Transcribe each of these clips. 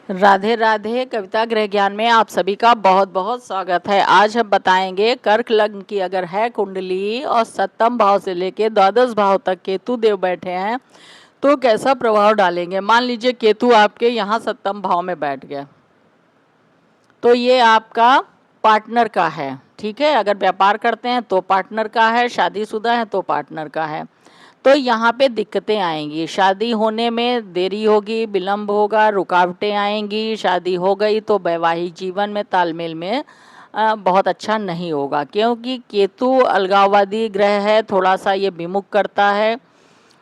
राधे राधे। कविता गृह ज्ञान में आप सभी का बहुत बहुत स्वागत है। आज हम बताएंगे कर्क लग्न की अगर है कुंडली और सप्तम भाव से लेके द्वादश भाव तक केतु देव बैठे हैं तो कैसा प्रभाव डालेंगे। मान लीजिए केतु आपके यहाँ सप्तम भाव में बैठ गया तो ये आपका पार्टनर का है, ठीक है। अगर व्यापार करते हैं तो पार्टनर का है, शादीशुदा है तो पार्टनर का है। तो यहाँ पे दिक्कतें आएंगी, शादी होने में देरी होगी, विलंब होगा, रुकावटें आएंगी। शादी हो गई तो वैवाहिक जीवन में तालमेल में बहुत अच्छा नहीं होगा, क्योंकि केतु अलगाववादी ग्रह है, थोड़ा सा ये विमुख करता है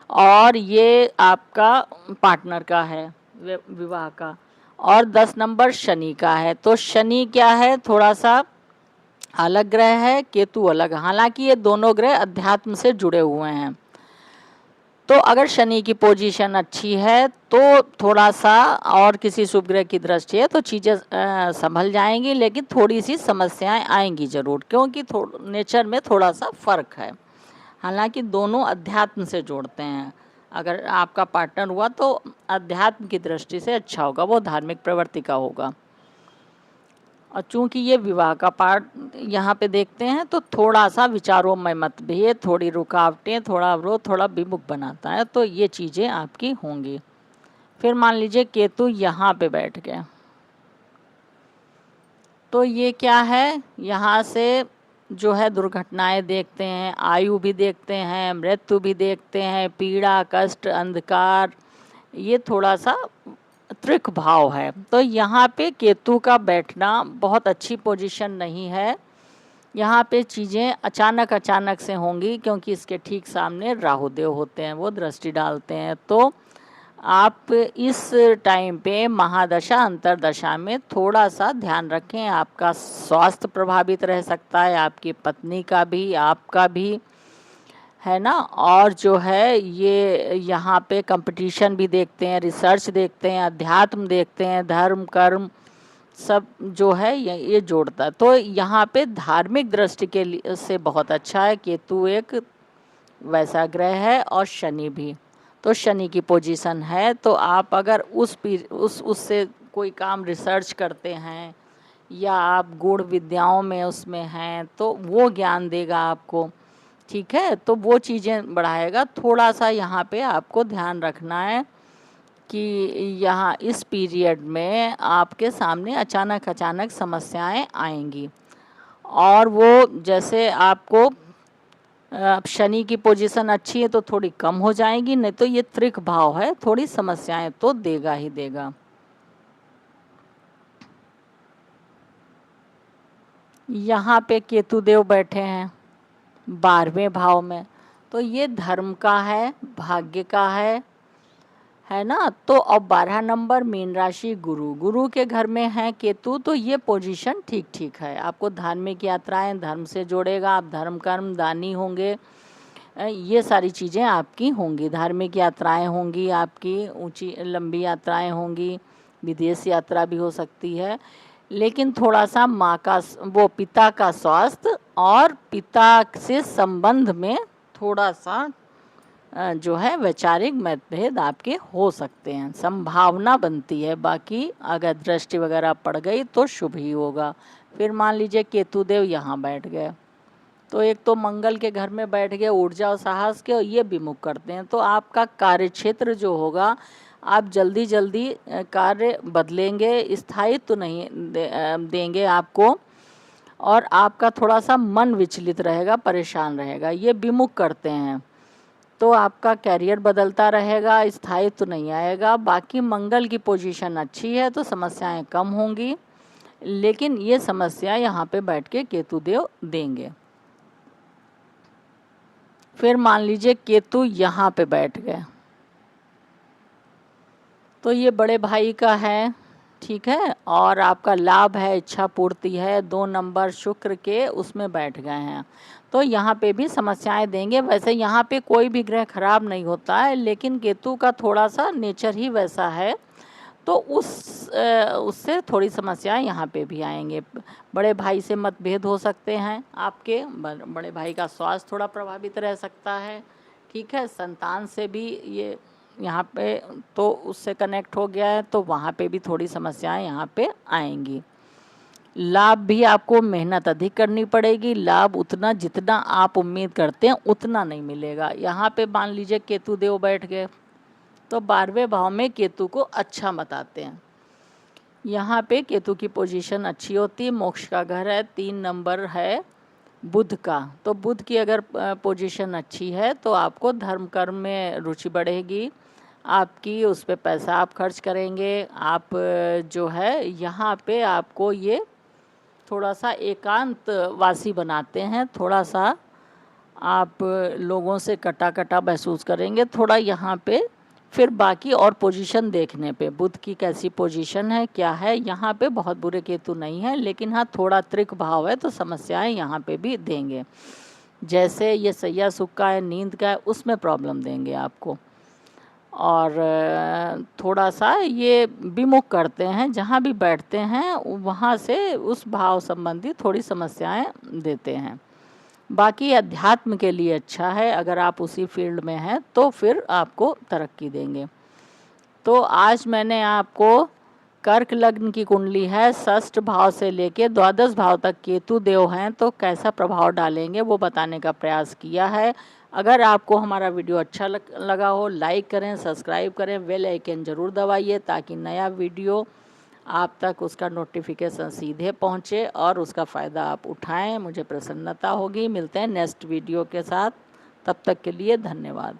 और ये आपका पार्टनर का है विवाह का। और 10 नंबर शनि का है, तो शनि क्या है, थोड़ा सा अलग ग्रह है, केतु अलग। हालांकि ये दोनों ग्रह अध्यात्म से जुड़े हुए हैं। तो अगर शनि की पोजीशन अच्छी है तो थोड़ा सा और किसी शुभ ग्रह की दृष्टि है तो चीज़ें संभल जाएंगी, लेकिन थोड़ी सी समस्याएं आएंगी ज़रूर, क्योंकि नेचर में थोड़ा सा फर्क है। हालांकि दोनों अध्यात्म से जोड़ते हैं। अगर आपका पार्टनर हुआ तो अध्यात्म की दृष्टि से अच्छा होगा, वो धार्मिक प्रवृत्ति का होगा। और चूंकि ये विवाह का पार्ट यहाँ पे देखते हैं तो थोड़ा सा विचारों में मतभेद, थोड़ी रुकावटें, थोड़ा अवरोध, थोड़ा विमुख बनाता है, तो ये चीज़ें आपकी होंगी। फिर मान लीजिए केतु यहाँ पे बैठ गया तो ये क्या है, यहाँ से जो है दुर्घटनाएं देखते हैं, आयु भी देखते हैं, मृत्यु भी देखते हैं, पीड़ा, कष्ट, अंधकार, ये थोड़ा सा त्रिक भाव है। तो यहाँ पे केतु का बैठना बहुत अच्छी पोजीशन नहीं है। यहाँ पे चीज़ें अचानक अचानक से होंगी, क्योंकि इसके ठीक सामने राहुदेव होते हैं, वो दृष्टि डालते हैं। तो आप इस टाइम पे महादशा अंतरदशा में थोड़ा सा ध्यान रखें। आपका स्वास्थ्य प्रभावित रह सकता है, आपकी पत्नी का भी, आपका भी, है ना। और जो है ये यहाँ पे कंपटीशन भी देखते हैं, रिसर्च देखते हैं, अध्यात्म देखते हैं, धर्म कर्म सब जो है ये जोड़ता है। तो यहाँ पे धार्मिक दृष्टि के लिए से बहुत अच्छा है। केतु एक वैसा ग्रह है और शनि भी, तो शनि की पोजीशन है। तो आप अगर उससे कोई काम रिसर्च करते हैं या आप गूढ़ विद्याओं में उसमें हैं तो वो ज्ञान देगा आपको, ठीक है। तो वो चीज़ें बढ़ाएगा। थोड़ा सा यहाँ पे आपको ध्यान रखना है कि यहाँ इस पीरियड में आपके सामने अचानक अचानक समस्याएं आएंगी, और वो जैसे आपको शनि की पोजीशन अच्छी है तो थोड़ी कम हो जाएगी, नहीं तो ये त्रिक भाव है, थोड़ी समस्याएं तो देगा ही देगा। यहाँ पे केतुदेव बैठे हैं 12वें भाव में, तो ये धर्म का है, भाग्य का है ना। तो अब 12 नंबर मीन राशि, गुरु के घर में है केतु, तो ये पोजीशन ठीक ठीक है। आपको धार्मिक यात्राएं, धर्म से जोड़ेगा, आप धर्म कर्म दानी होंगे, ये सारी चीज़ें आपकी होंगी। धार्मिक यात्राएं होंगी आपकी, ऊंची लंबी यात्राएं होंगी, विदेश यात्रा भी हो सकती है। लेकिन थोड़ा सा माँ का वो पिता का स्वास्थ्य और पिता से संबंध में थोड़ा सा जो है वैचारिक मतभेद आपके हो सकते हैं, संभावना बनती है। बाकी अगर दृष्टि वगैरह पड़ गई तो शुभ ही होगा। फिर मान लीजिए केतुदेव यहाँ बैठ गए तो एक तो मंगल के घर में बैठ गए, ऊर्जा और साहस के, और ये विमुख करते हैं। तो आपका कार्य क्षेत्र जो होगा, आप जल्दी जल्दी कार्य बदलेंगे, स्थायित्व तो नहीं देंगे आपको, और आपका थोड़ा सा मन विचलित रहेगा, परेशान रहेगा, ये विमुख करते हैं। तो आपका कैरियर बदलता रहेगा, स्थायित्व तो नहीं आएगा। बाकी मंगल की पोजीशन अच्छी है तो समस्याएं कम होंगी, लेकिन ये समस्या यहाँ पे बैठ के केतुदेव देंगे। फिर मान लीजिए केतु यहाँ पे बैठ गए तो ये बड़े भाई का है, ठीक है, और आपका लाभ है, इच्छा पूर्ति है, 2 नंबर शुक्र के उसमें बैठ गए हैं, तो यहाँ पे भी समस्याएं देंगे। वैसे यहाँ पे कोई भी ग्रह खराब नहीं होता है, लेकिन केतु का थोड़ा सा नेचर ही वैसा है, तो उससे थोड़ी समस्याएं यहाँ पे भी आएंगे। बड़े भाई से मतभेद हो सकते हैं आपके, बड़े भाई का स्वास्थ्य थोड़ा प्रभावित रह सकता है, ठीक है। संतान से भी ये यहाँ पे तो उससे कनेक्ट हो गया है, तो वहाँ पे भी थोड़ी समस्याएं यहाँ पे आएंगी। लाभ भी आपको मेहनत अधिक करनी पड़ेगी, लाभ उतना जितना आप उम्मीद करते हैं उतना नहीं मिलेगा। यहाँ पे मान लीजिए केतु देव बैठ गए, तो 12वें भाव में केतु को अच्छा बताते हैं। यहाँ पे केतु की पोजीशन अच्छी होती है, मोक्ष का घर है, 3 नंबर है बुध का, तो बुध की अगर पोजीशन अच्छी है तो आपको धर्म कर्म में रुचि बढ़ेगी आपकी, उस पे पैसा आप खर्च करेंगे। आप जो है यहाँ पे आपको ये थोड़ा सा एकांत वासी बनाते हैं, थोड़ा सा आप लोगों से कटा कटा महसूस करेंगे थोड़ा यहाँ पे। फिर बाकी और पोजीशन देखने पे बुध की कैसी पोजीशन है क्या है, यहाँ पे बहुत बुरे केतु नहीं है, लेकिन हाँ थोड़ा त्रिक भाव है तो समस्याएं यहाँ पे भी देंगे। जैसे ये सैया सुख का है, नींद का है, उसमें प्रॉब्लम देंगे आपको। और थोड़ा सा ये विमुख करते हैं, जहाँ भी बैठते हैं वहाँ से उस भाव संबंधी थोड़ी समस्याएं देते हैं। बाकी अध्यात्म के लिए अच्छा है, अगर आप उसी फील्ड में हैं तो फिर आपको तरक्की देंगे। तो आज मैंने आपको कर्क लग्न की कुंडली है, षष्ठ भाव से लेके द्वादश भाव तक केतु देव हैं, तो कैसा प्रभाव डालेंगे वो बताने का प्रयास किया है। अगर आपको हमारा वीडियो अच्छा लगा हो, लाइक करें, सब्सक्राइब करें, बेल आइकन ज़रूर दबाइए ताकि नया वीडियो आप तक उसका नोटिफिकेशन सीधे पहुंचे और उसका फ़ायदा आप उठाएं। मुझे प्रसन्नता होगी। मिलते हैं नेक्स्ट वीडियो के साथ, तब तक के लिए धन्यवाद।